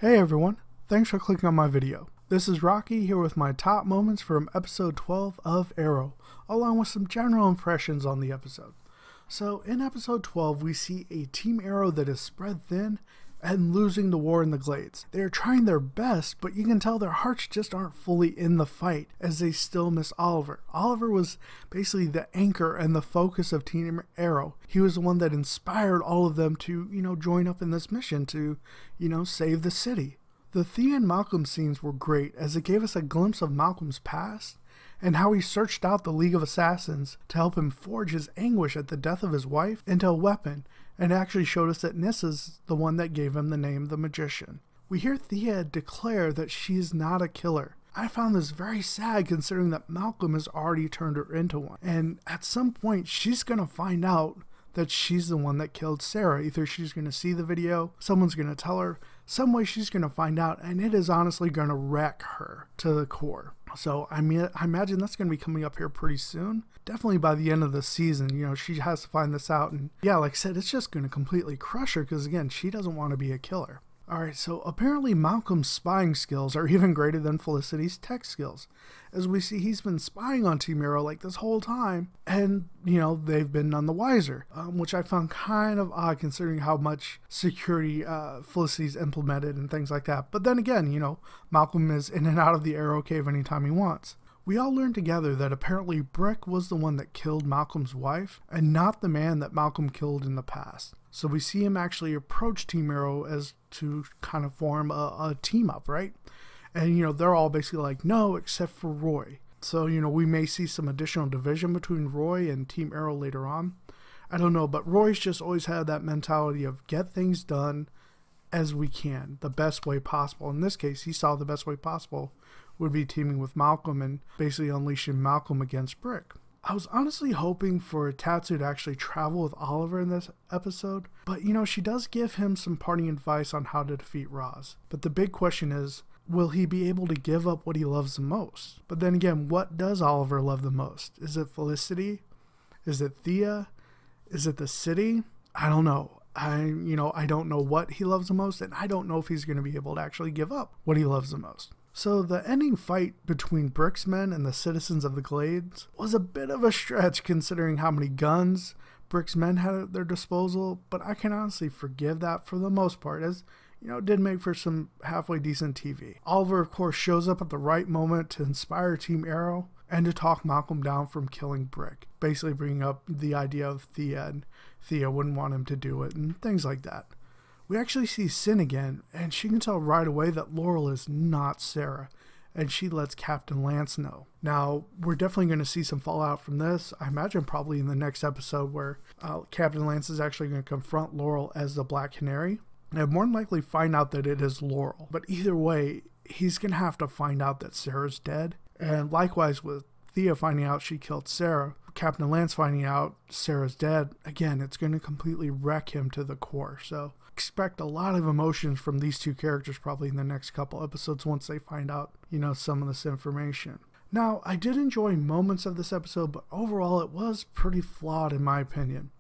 Hey everyone, thanks for clicking on my video. This is Rocky here with my top moments from episode 12 of Arrow, along with some general impressions on the episode. So in episode 12 we see a Team Arrow that is spread thin and losing the war in the Glades. They are trying their best, but you can tell their hearts just aren't fully in the fight as they still miss Oliver. Oliver was basically the anchor and the focus of Team Arrow. He was the one that inspired all of them to, join up in this mission to, save the city. The Thea and Malcolm scenes were great as it gave us a glimpse of Malcolm's past and how he searched out the League of Assassins to help him forge his anguish at the death of his wife into a weapon, and actually showed us that Nissa's the one that gave him the name the Magician. We hear Thea declare that she is not a killer. I found this very sad considering that Malcolm has already turned her into one, and at some point she's gonna find out that she's the one that killed Sarah. Either she's gonna see the video, someone's gonna tell her, some way she's gonna find out, and it is honestly gonna wreck her to the core. So I imagine that's gonna be coming up here pretty soon. Definitely by the end of the season, she has to find this out, and yeah, like I said, it's just gonna completely crush her because again, she doesn't want to be a killer. Alright, so apparently Malcolm's spying skills are even greater than Felicity's tech skills. As we see, he's been spying on Team Arrow like this whole time, and, they've been none the wiser, which I found kind of odd considering how much security Felicity's implemented and things like that. But then again, Malcolm is in and out of the Arrow Cave anytime he wants. We all learned together that apparently Brick was the one that killed Malcolm's wife and not the man that Malcolm killed in the past. So we see him actually approach Team Arrow as to kind of form a team up, right? And they're all basically like, no, except for Roy. So we may see some additional division between Roy and Team Arrow later on. I don't know, but Roy's just always had that mentality of get things done as we can, the best way possible. In this case, he saw the best way possible would be teaming with Malcolm and basically unleashing Malcolm against Brick. I was honestly hoping for Tatsu to actually travel with Oliver in this episode, but she does give him some parting advice on how to defeat Rocs. But the big question is, will he be able to give up what he loves the most? But then again, what does Oliver love the most? Is it Felicity? Is it Thea? Is it the city? I don't know. I don't know what he loves the most, and I don't know if he's going to be able to actually give up what he loves the most. So the ending fight between Brick's men and the citizens of the Glades was a bit of a stretch considering how many guns Brick's men had at their disposal, but I can honestly forgive that for the most part, as it did make for some halfway decent TV. Oliver, of course, shows up at the right moment to inspire Team Arrow and to talk Malcolm down from killing Brick, basically bringing up the idea of Thea, and Thea wouldn't want him to do it and things like that. We actually see Sin again, and she can tell right away that Laurel is not Sarah, and she lets Captain Lance know. Now, we're definitely going to see some fallout from this. I imagine probably in the next episode where Captain Lance is actually going to confront Laurel as the Black Canary, and more than likely find out that it is Laurel. But either way, he's going to have to find out that Sarah's dead, and likewise with Thea finding out she killed Sarah, Captain Lance finding out Sarah's dead, again, it's going to completely wreck him to the core. So expect a lot of emotions from these two characters probably in the next couple episodes once they find out, some of this information. Now, I did enjoy moments of this episode, but overall it was pretty flawed in my opinion.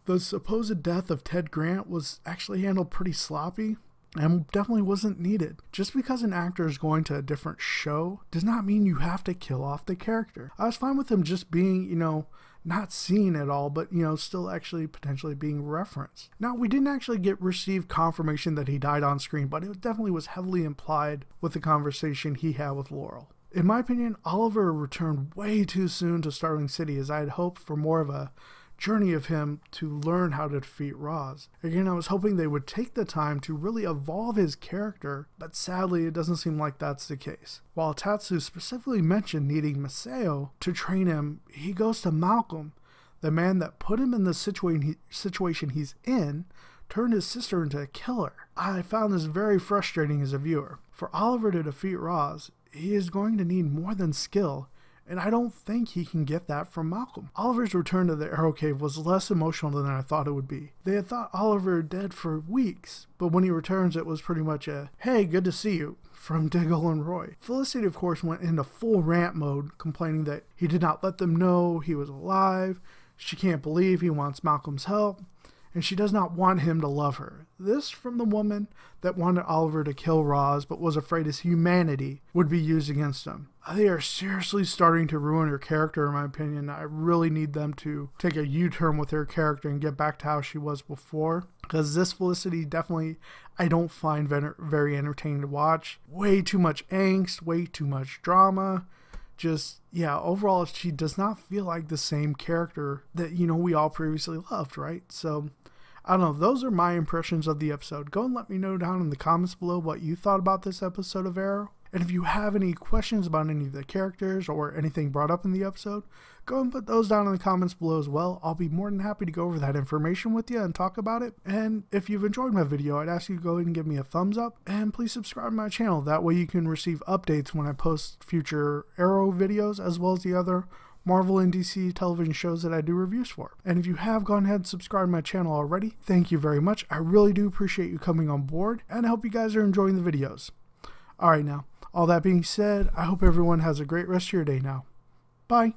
The supposed death of Ted Grant was actually handled pretty sloppy and definitely wasn't needed. Just because an actor is going to a different show does not mean you have to kill off the character. I was fine with him just being, not seen at all, but still actually potentially being referenced. Now, we didn't actually receive confirmation that he died on screen, but it definitely was heavily implied with the conversation he had with Laurel. In my opinion, Oliver returned way too soon to Starling City, as I had hoped for more of a journey of him to learn how to defeat Rocs. Again, I was hoping they would take the time to really evolve his character, but sadly it doesn't seem like that's the case. While Tatsu specifically mentioned needing Masao to train him, he goes to Malcolm, the man that put him in the situation he's in, turned his sister into a killer. I found this very frustrating as a viewer. For Oliver to defeat Rocs, he is going to need more than skill, and I don't think he can get that from Malcolm. Oliver's return to the Arrow Cave was less emotional than I thought it would be. They had thought Oliver dead for weeks, but when he returns it was pretty much a, hey, good to see you, from Diggle and Roy. Felicity, of course, went into full rant mode, complaining that he did not let them know he was alive, she can't believe he wants Malcolm's help, and she does not want him to love her. This from the woman that wanted Oliver to kill Roz but was afraid his humanity would be used against him. They are seriously starting to ruin her character, in my opinion. I really need them to take a U-turn with her character and get back to how she was before, because this Felicity definitely I don't find very entertaining to watch. Way too much angst, way too much drama. Just, yeah, overall she does not feel like the same character that, you know, we all previously loved, right? So I don't know, those are my impressions of the episode. Go and let me know down in the comments below what you thought about this episode of Arrow. And if you have any questions about any of the characters or anything brought up in the episode, go and put those down in the comments below as well. I'll be more than happy to go over that information with you and talk about it. And if you've enjoyed my video, I'd ask you to go ahead and give me a thumbs up. And please subscribe to my channel. That way you can receive updates when I post future Arrow videos, as well as the other Marvel and DC television shows that I do reviews for. And if you have gone ahead and subscribed to my channel already, thank you very much. I really do appreciate you coming on board, and I hope you guys are enjoying the videos. Alright now, all that being said, I hope everyone has a great rest of your day now. Bye!